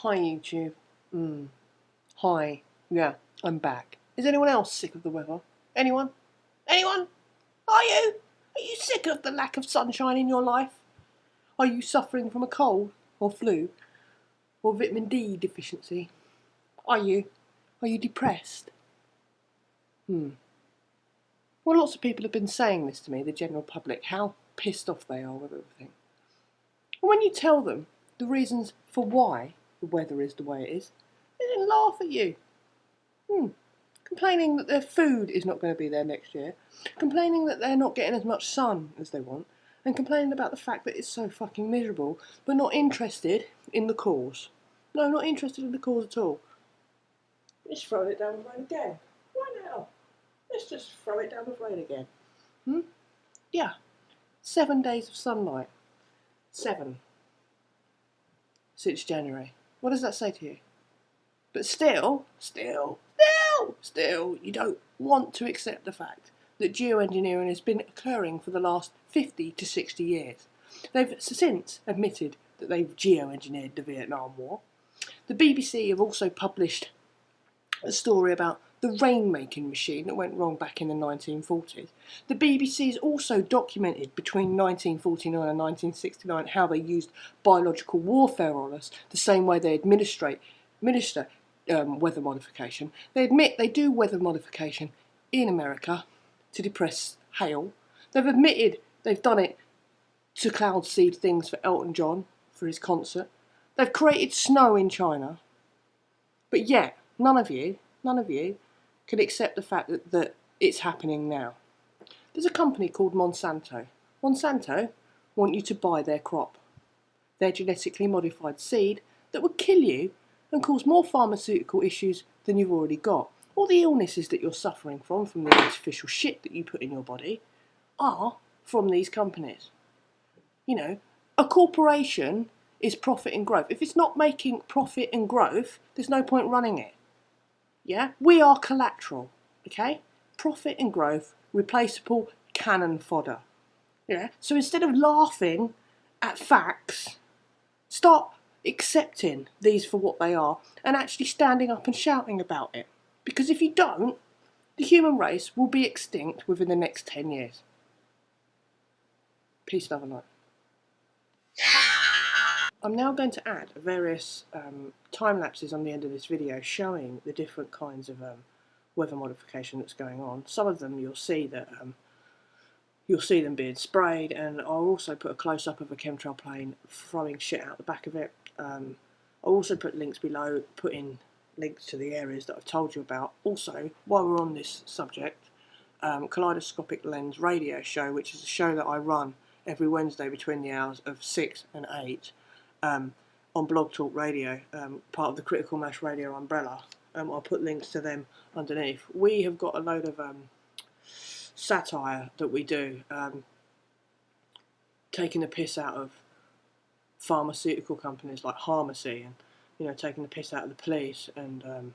Hi YouTube. Hi. Yeah, I'm back. Is anyone else sick of the weather? Anyone? Anyone? Are you? Are you sick of the lack of sunshine in your life? Are you suffering from a cold or flu or vitamin D deficiency? Are you? Are you depressed? Well, lots of people have been saying this to me, the general public, how pissed off they are with everything. And when you tell them the reasons for why the weather is the way it is, they then laugh at you. Complaining that their food is not going to be there next year, complaining that they're not getting as much sun as they want, and complaining about the fact that it's so fucking miserable, but not interested in the cause. No, not interested in the cause at all. Let's throw it down the road again. Why now? Let's just throw it down the road again. Yeah. 7 days of sunlight. 7. Since January. What does that say to you? But still, you don't want to accept the fact that geoengineering has been occurring for the last 50 to 60 years. They've since admitted that they've geoengineered the Vietnam War. The BBC have also published a story about the rain-making machine that went wrong back in the 1940s. The BBC has also documented between 1949 and 1969 how they used biological warfare on us, the same way they administer weather modification. They admit they do weather modification in America to depress hail. They've admitted they've done it to cloud seed things for Elton John for his concert. They've created snow in China. But yet, none of you can accept the fact that it's happening now. There's a company called Monsanto. Monsanto want you to buy their crop. Their genetically modified seed that would kill you and cause more pharmaceutical issues than you've already got. All the illnesses that you're suffering from the artificial shit that you put in your body, are from these companies. You know, a corporation is profit and growth. If it's not making profit and growth, there's no point running it. Yeah? We are collateral, okay? Profit and growth, replaceable cannon fodder. Yeah? So instead of laughing at facts, start accepting these for what they are and actually standing up and shouting about it. Because if you don't, the human race will be extinct within the next 10 years. Peace, love and light. I'm now going to add various time lapses on the end of this video showing the different kinds of weather modification that's going on. Some of them you'll see that you'll see them being sprayed, and I'll also put a close-up of a chemtrail plane throwing shit out the back of it. I'll also put links below, put in links to the areas that I've told you about. Also, while we're on this subject, Kaleidoscopic Lens radio show, which is a show that I run every Wednesday between the hours of 6 and 8 on Blog Talk Radio, part of the Critical Mass Radio umbrella. I'll put links to them underneath. We have got a load of satire that we do, taking the piss out of pharmaceutical companies like Pharmacy, and taking the piss out of the police and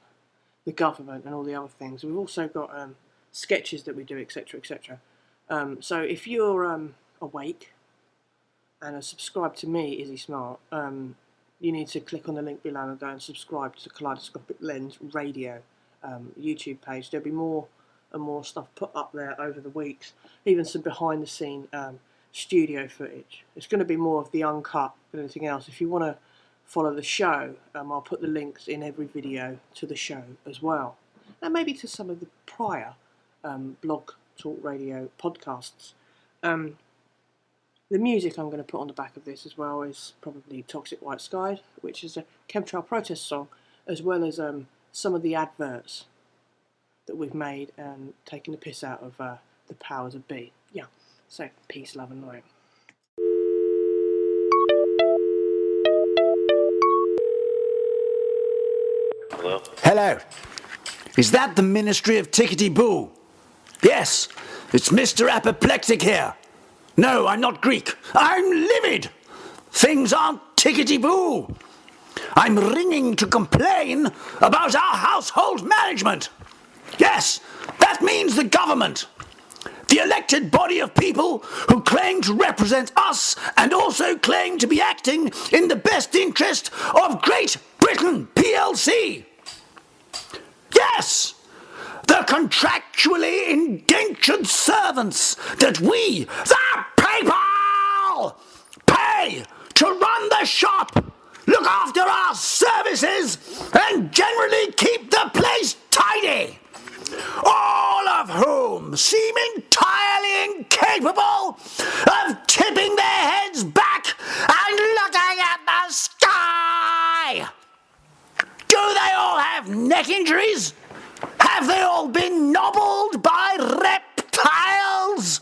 the government and all the other things. We've also got sketches that we do, etc, etc. So if you're awake and are subscribed to me, Izzy Smart, you need to click on the link below and go and subscribe to the Kaleidoscopic Lens Radio YouTube page. There'll be more and more stuff put up there over the weeks, even some behind the scene studio footage. It's going to be more of the uncut than anything else. If you want to follow the show, I'll put the links in every video to the show as well, and maybe to some of the prior Blog Talk Radio podcasts. The music I'm going to put on the back of this as well is probably Toxic White Skies, which is a chemtrail protest song, as well as some of the adverts that we've made and taking the piss out of the powers of be. Yeah, so peace, love and light. Hello? Hello. Is that the Ministry of Tickety-Boo? Yes, it's Mr. Apoplectic here. No, I'm not Greek. I'm livid. Things aren't tickety-boo. I'm ringing to complain about our household management. Yes, that means the government. The elected body of people who claim to represent us and also claim to be acting in the best interest of Great Britain PLC. Yes, the contractually indentured servants that we, the people, pay to run the shop, look after our services, and generally keep the place tidy. All of whom seem entirely incapable of tipping their heads back and looking at the sky. Do they all have neck injuries? Have they all been nobbled by reptiles?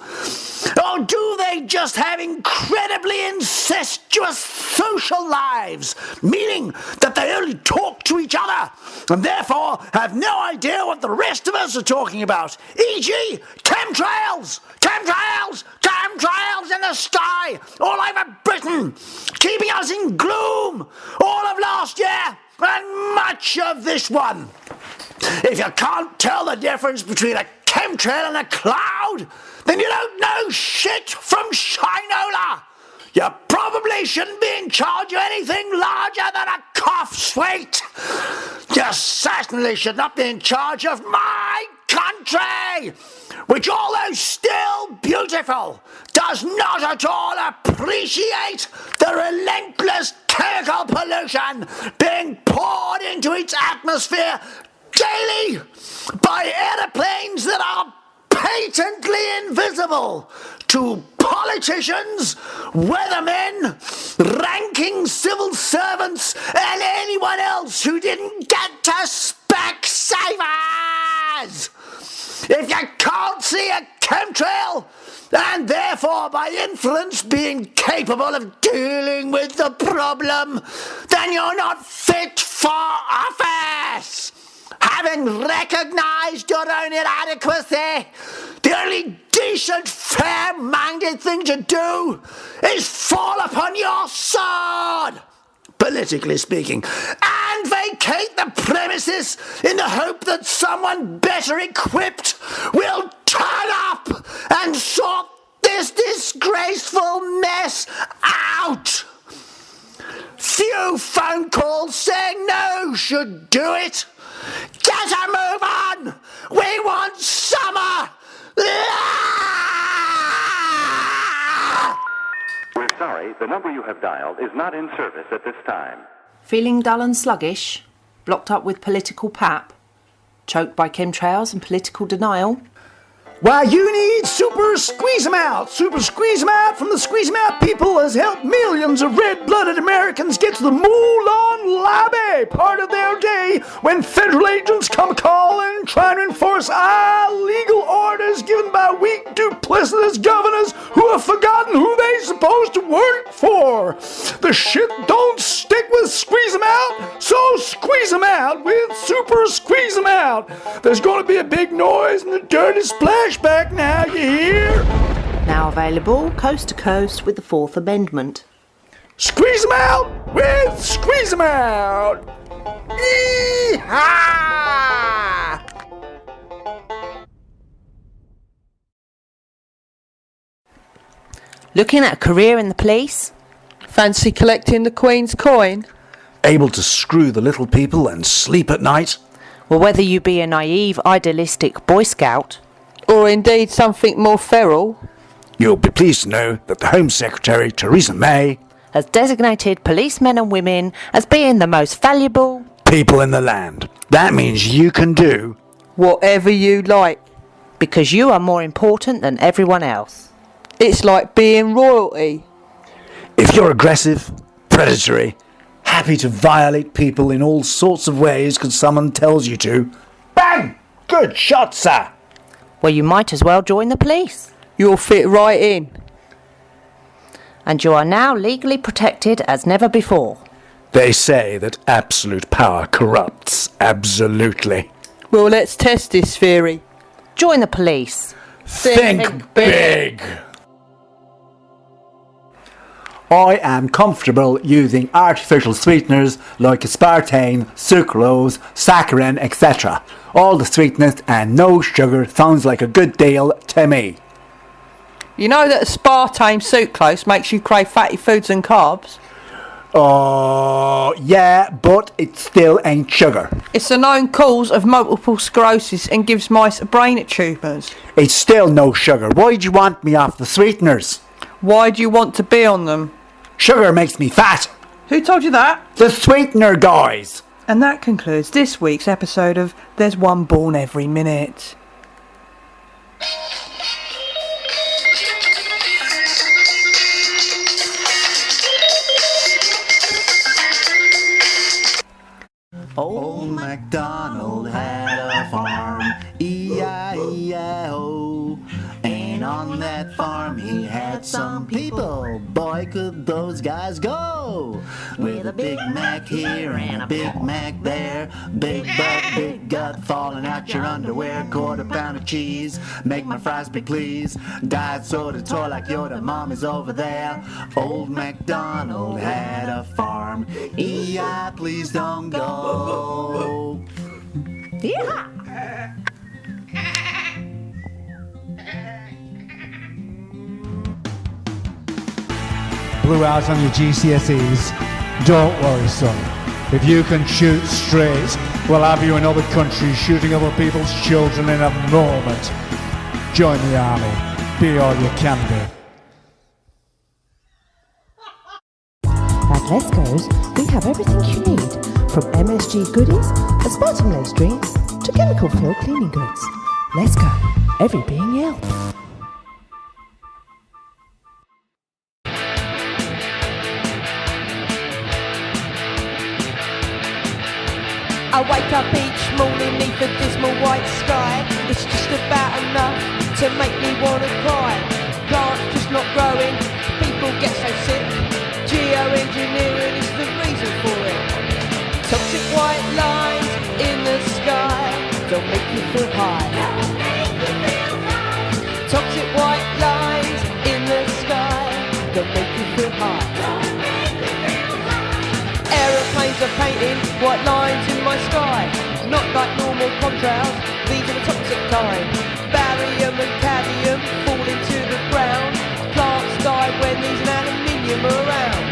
Or do they just have incredibly incestuous social lives, meaning that they only talk to each other and therefore have no idea what the rest of us are talking about? E.g., chemtrails! Chemtrails! Chemtrails in the sky all over Britain, keeping us in gloom all of last year and much of this one. If you can't tell the difference between a chemtrail and a cloud, then you don't know shit from shinola. You probably shouldn't be in charge of anything larger than a cough suite. You certainly should not be in charge of my country, which, although still beautiful, does not at all appreciate the relentless chemical pollution being poured into its atmosphere daily by aeroplanes that are patently invisible to politicians, weathermen, ranking civil servants, and anyone else who didn't get to Specsavers. If you can't see a chemtrail, and therefore by inference being capable of dealing with the problem, then you're not fit for office. Having recognised your own inadequacy, the only decent, fair-minded thing to do is fall upon your sword, politically speaking, and vacate the premises in the hope that someone better equipped will turn up and sort this disgraceful mess out. Few phone calls saying no should do it. Get a move on! We want summer! We're sorry, the number you have dialed is not in service at this time. Feeling dull and sluggish? Blocked up with political pap? Choked by chemtrails and political denial? Why, you need Super Squeeze 'em Out! Super Squeeze 'em Out from the Squeeze 'em Out people has helped millions of red-blooded Americans get to the Moulin Lobby part of their day when federal agents come calling trying to enforce illegal orders given by weak, duplicitous governors who have forgotten who they're supposed to work for. The shit don't stick with Squeeze 'em Out, so squeeze 'em out with Super Squeeze 'em Out. There's going to be a big noise and a dirty splashback now, you hear? Now available coast to coast with the Fourth Amendment. Squeeze 'em out with Squeeze 'em Out! Yee-haw! Looking at a career in the police? Fancy collecting the Queen's coin? Able to screw the little people and sleep at night? Well, whether you be a naive, idealistic Boy Scout, Or indeed something more feral? You'll be pleased to know that the Home Secretary, Theresa May, has designated policemen and women as being the most valuable people in the land. That means you can do Whatever you like. because you are more important than everyone else. It's like being royalty. if you're aggressive, predatory, happy to violate people in all sorts of ways because someone tells you to. Bang! Good shot, sir! Well, you might as well join the police. You'll fit right in. And you are now legally protected as never before. They say that absolute power corrupts absolutely. Well, let's test this theory. Join the police. Think big! I am comfortable using artificial sweeteners like aspartame, sucrose, saccharin, etc. All the sweetness and no sugar sounds like a good deal to me. You know that aspartame sucrose makes you crave fatty foods and carbs? Oh, yeah, but it still ain't sugar. It's a known cause of multiple sclerosis and gives mice brain tumours. It's still no sugar. Why'd you want me off the sweeteners? Why do you want to be on them? Sugar makes me fat. Who told you that? The sweetener guys. And that concludes this week's episode of There's One Born Every Minute. Old MacDonald had a farm, E-I-E-I-O. And on that farm he had some people. Boy, could those guys go! With a Big Mac here and a Big Mac there. Big butt, big gut, falling out your underwear. Quarter pound of cheese, make my fries big please. Diet soda, toy like Yoda, mommy's over there. Old MacDonald had a farm, E-I, please don't go. Yeah. Blew out on your GCSEs. Don't worry, son. If you can shoot straight, we'll have you in other countries shooting other people's children in a moment. Join the army. Be all you can be. At Let's Go's, we have everything you need, from MSG goodies and Spartan lace drinks to chemical-filled cleaning goods. Let's Go. Every being help. I wake up each morning neath a dismal white sky. It's just about enough to make me wanna cry. Plants just not growing, people get so sick. Geoengineering is the reason for it. Toxic white lines in the sky don't make you feel high. Toxic white lines in the sky don't make you feel high. Aeroplanes are painting white lines in my sky. Not like normal chemtrails, these are the toxic kind. Barium and cadmium fall into the ground. Plants die when there's an aluminium around.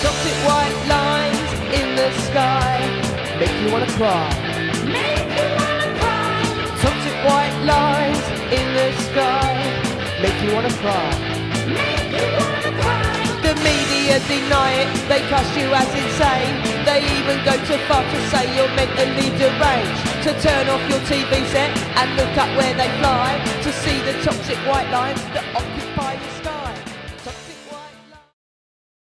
Toxic white lines in the sky make you wanna cry. Make you wanna cry. Toxic white lines in the sky make you wanna cry. Make you wanna cry. The media deny it, they cuss you as insane. They even go too far to say you're mentally deranged. To turn off your TV set and look up where they fly, to see the toxic white lines that occupy the sky.